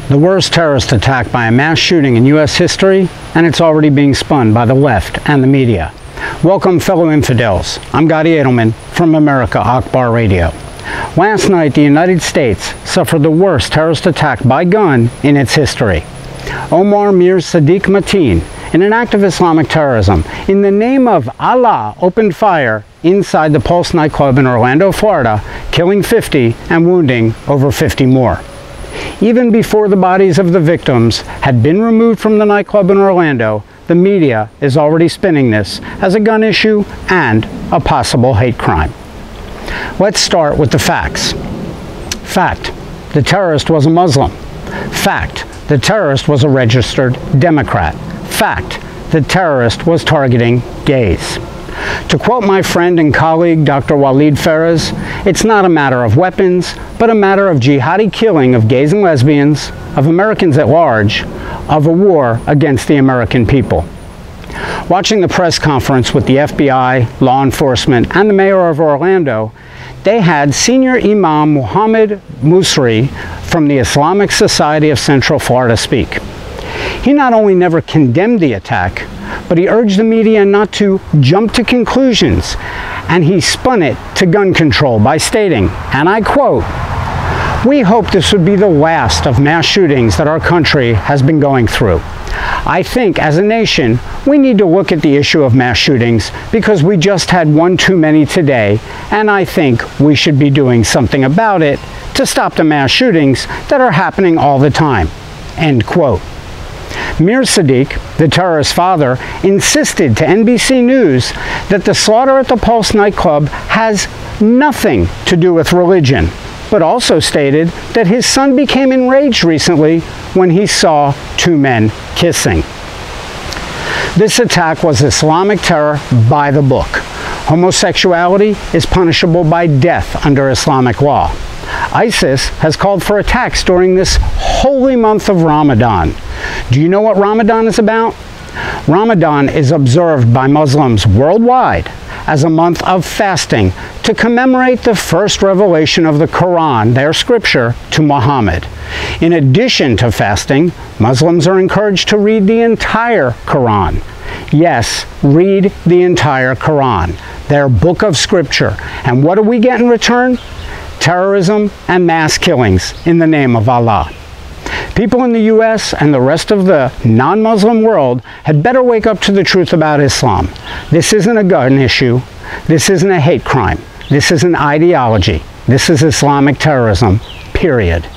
The worst terrorist attack by a mass shooting in U.S. history, and it's already being spun by the left and the media. Welcome, fellow infidels. I'm Gadi Adelman from America Akbar Radio. Last night, the United States suffered the worst terrorist attack by gun in its history. Omar Mir Sadiq Mateen, in an act of Islamic terrorism, in the name of Allah, opened fire inside the Pulse nightclub in Orlando, Florida, killing 50 and wounding over 50 more. Even before the bodies of the victims had been removed from the nightclub in Orlando, the media is already spinning this as a gun issue and a possible hate crime. Let's start with the facts. Fact: the terrorist was a Muslim. Fact: the terrorist was a registered Democrat. Fact: the terrorist was targeting gays. To quote my friend and colleague Dr. Walid Ferez, it's not a matter of weapons, but a matter of jihadi killing of gays and lesbians, of Americans at large, of a war against the American people. Watching the press conference with the FBI, law enforcement, and the mayor of Orlando, they had senior Imam Muhammad Musri from the Islamic Society of Central Florida speak. He not only never condemned the attack, but he urged the media not to jump to conclusions, and he spun it to gun control by stating, and I quote, "We hope this would be the last of mass shootings that our country has been going through. I think as a nation, we need to look at the issue of mass shootings because we just had one too many today, and I think we should be doing something about it to stop the mass shootings that are happening all the time." End quote. Mir Sadiq, the terrorist's father, insisted to NBC News that the slaughter at the Pulse nightclub has nothing to do with religion, but also stated that his son became enraged recently when he saw two men kissing. This attack was Islamic terror by the book. Homosexuality is punishable by death under Islamic law. ISIS has called for attacks during this holy month of Ramadan. Do you know what Ramadan is about? Ramadan is observed by Muslims worldwide as a month of fasting to commemorate the first revelation of the Quran, their scripture, to Muhammad. In addition to fasting, Muslims are encouraged to read the entire Quran. Yes, read the entire Quran, their book of scripture. And what do we get in return? Terrorism and mass killings in the name of Allah. People in the U.S. and the rest of the non-Muslim world had better wake up to the truth about Islam. This isn't a gun issue. This isn't a hate crime. This is an ideology. This is Islamic terrorism, period.